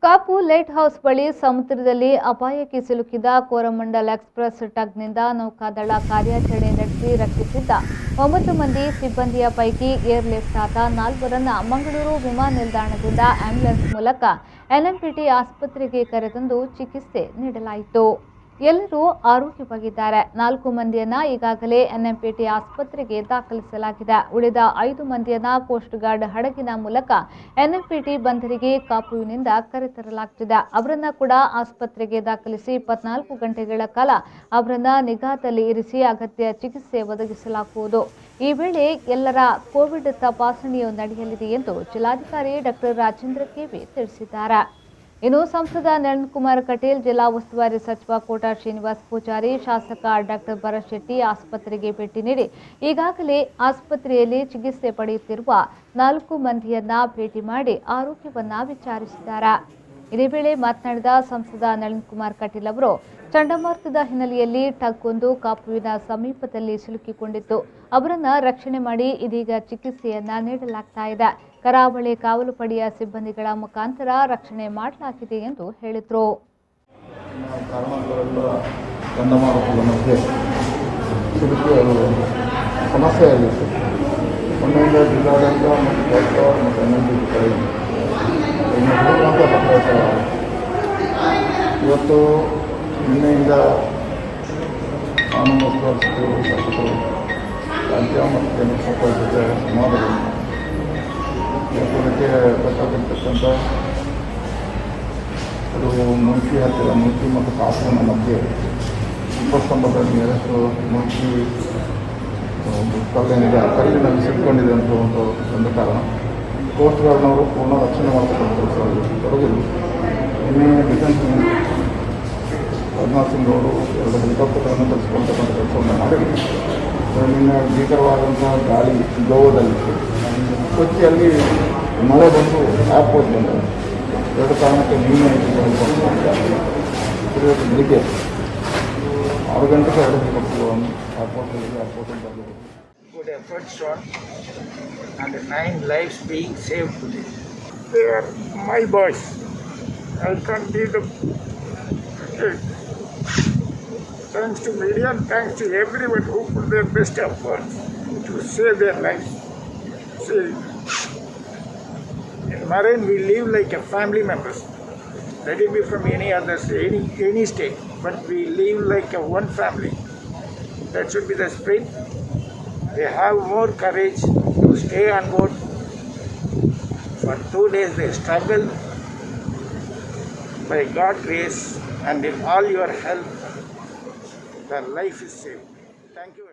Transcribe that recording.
Kapu light house ಬಳಿ ಸಮುದ್ರದಲ್ಲಿ ಅಪಾಯಕ್ಕೆ ಸಿಲುಕಿದ ಕೋರಮಂಡಲ್ ಎಕ್ಸ್‌ಪ್ರೆಸ್ ಟಗ್‌ನಿಂದ ನೌಕಾದಳ ಕಾರ್ಯಾಚರಣೆ ನಡೆಸಿ ರಕ್ಷಿಸಿದ್ದ 9 ಮಂದಿ ಸಿಬ್ಬಂದಿಯ ಪೈಕಿ ಏರ್ ಲಿಫ್ಟ್ ಆದ 4ರನ್ನು ಮಂಗಳೂರು ವಿಮಾನ ನಿಲ್ದಾಣದಿಂದ ಆಂಬ್ಯುಲೆನ್ಸ್ ಮೂಲಕ ಎನ್ಎಂಪಿಟಿ ಆಸ್ಪತ್ರೆಗೆ ಕರೆತಂದು ಚಿಕಿತ್ಸೆ ನೀಡಲಾಯಿತು. ಎಲ್ಲರೂ ಆರೋಗ್ಯವಾಗಿದ್ದಾರೆ. 4 ಮಂದಿಯನ್ನ ಈಗಾಗಲೇ ಎನ್ಎಂಪಿಟಿ ಆಸ್ಪತ್ರೆಗೆ ದಾಖಲಿಸಲಾಗಿದೆ. ಉಳಿದ 5 ಮಂದಿಯನ್ನ ಕೋಸ್ಟ್ ಗಾರ್ಡ್ ಹಡಗಿನ ಮೂಲಕ ಎನ್ಎಂಪಿಟಿ ಬಂದರಿಗೆ ಕಾಪುವಿನಿಂದ ಕರೆತರಲಾಗುತ್ತಿದೆ. ಅವರನ್ನ ಕೂಡ ಆಸ್ಪತ್ರೆಗೆ ದಾಖಲಿಸಿ 24 ಗಂಟೆಗಳ ಕಾಲ ಅವರನ್ನ ನಿಗಾದಲ್ಲಿ ಇರಿಸಿ ಅಗತ್ಯ ಚಿಕಿತ್ಸೆ ಒದಗಿಸಲಾಗುವುದು. ಈ ವೇಳೆ ಎಲ್ಲರ ಕೋವಿಡ್ ತಪಾಸಣೆಯೂ ನಡೆಯಲಿದೆ ಎಂದು ಜಿಲ್ಲಾಧಿಕಾರಿ ಡಾಕ್ಟರ್ ರಾಜೇಂದ್ರ ಕೆವಿ ತಿಳಿಸಿದ್ದಾರೆ. ಇನ್ನು ಸಂಸದ ನಳಿನ್ ಕುಮಾರ್ ಕಟೀಲ್, ಜಿಲ್ಲಾ ಉಸ್ತುವಾರಿ ಸಚಿವ ಕೋಟ ಶ್ರೀನಿವಾಸ್ ಪೂಜಾರಿ, ಶಾಸಕ ಡಾಕ್ಟರ್ ಭರತ್ ಶೆಟ್ಟಿ ಆಸ್ಪತ್ರೆಗೆ ಭೇಟಿ ನೀಡಿ ಈಗಾಗಲೇ ಆಸ್ಪತ್ರೆಯಲ್ಲಿ ಚಿಕಿತ್ಸೆ ಪಡೆಯುತ್ತಿರುವ 4 ಮಂದಿಯನ್ನ ಭೇಟಿ ಮಾಡಿ ಆರೋಗ್ಯವನ್ನ ವಿಚಾರಿಸಿದ್ದಾರೆ. ಇದೇ ವೇಳೆ ಮಾತನಾಡಿದ ಸಂಸದ ನಳಿನ್ ಕುಮಾರ್ ಕಟೀಲ್ ಅವರು, ಚಂಡಮಾರುತದ ಹಿನ್ನೆಲೆಯಲ್ಲಿ ಟಗ್ ಒಂದು ಕಾಪುವಿನ ಸಮೀಪದಲ್ಲಿ ಸಿಲುಕಿಕೊಂಡಿತ್ತು. ಅವರನ್ನ ರಕ್ಷಣೆ ಮಾಡಿ ಇದೀಗ ಚಿಕಿತ್ಸೆಯನ್ನ ನೀಡಲಾಗ್ತಾ ಇದೆ. ಕರಾವಳಿ ಕಾವಲು ಪಡೆಯ ಸಿಬ್ಬಂದಿಗಳ ಮುಖಾಂತರ ರಕ್ಷಣೆ ಮಾಡಲಾಗಿದೆ ಎಂದು ಹೇಳಿದರು. ಚಂಡಮಾರುತದ ಮಧ್ಯೆ ಸಿಲುಕಿ ಸಮಸ್ಯೆ ಆಗಿತ್ತು. ಮೊನ್ನೆಯಿಂದ ಜಿಲ್ಲಾಡಳಿತ ಮತ್ತು ಸರ್ಕಾರ ಮತ್ತು ಎನ್ಎಂಪಿಟಿ ಕಡೆಯಿಂದ ಇವತ್ತು ನಿನ್ನೆಯಿಂದ ಕಾನೂನು ಉಸ್ತುವಾರಿ ಸಚಿವರು, ಶಾಸಕರು, ರಾಜ್ಯ ಮತ್ತು ಕೇಂದ್ರ ಸರ್ಕಾರದ ಜೊತೆ ಸಮಾವೇಶ ಇದಕ್ಕೆ ಬೇಕಾಗಿರ್ತಕ್ಕಂಥ ಅದು ಮುಲ್ಕಿ ಹತ್ತಿರ ಮುಲ್ಕಿ ಮತ್ತು ಕಾಪುವಿನ ಮಧ್ಯೆ ಉಪಸ್ತಂಭದ ನಿಯರೆಸ್ಟ್ ಮುಲ್ಕಿ ಕಲ್ಲೇನಿದೆ ಆ ಕಲ್ಲಿನಲ್ಲಿ ಸಿಕ್ಕೊಂಡಿದೆ ಅಂತ ಒಂದು ಕಾರಣ ಕೋಸ್ಟ್ ಗಾರ್ಡ್ನವರು ಪೂರ್ಣ ರಕ್ಷಣೆ ಮಾಡತಕ್ಕಂಥ ಕೆಲಸದಲ್ಲಿ ತೊಡಗಿದ್ರು. ನಿನ್ನೆ ಡಿಫೆನ್ಸ್ ರಾಜನಾಥ್ ಸಿಂಗ್ ಅವರು 2 ಹೆಲಿಕಾಪ್ಟರ್ಗಳನ್ನು ಕಳಿಸಿಕೊಳ್ತಕ್ಕಂಥ ಕೆಲಸವನ್ನು ಮಾಡಿದ್ರು. ನಿನ್ನೆ ಭೀಕರವಾದಂಥ ಗಾಳಿ ಗೋವಾದಲ್ಲಿತ್ತು. ಕೊಚ್ಚಿಯಲ್ಲಿ ಮಳೆ ಬಂದು ಏರ್ಪೋರ್ಟ್ ಬಂದರು. 2 ಕಾರಣಕ್ಕೆ ನಿನ್ನೆ ಬೆಳಿಗ್ಗೆ 6 ಗಂಟೆಗೆ 2 ಹೆಲಿಕಾಪ್ಟರ್ಗಳನ್ನು ಏರ್ಪೋರ್ಟಿಂದ ಬಂದರು. Good efforts on and 9 lives being saved today. They are my boys. I can't be the thanks to media and thanks to everyone who put their best efforts to save their lives. See, in Marine we live like a family members. Let it be from any other state, any state, but we live like a one family. That should be the spirit. They have more courage to stay on board. For 2 days they struggled. By God's grace and in all your help, their life is saved. Thank you.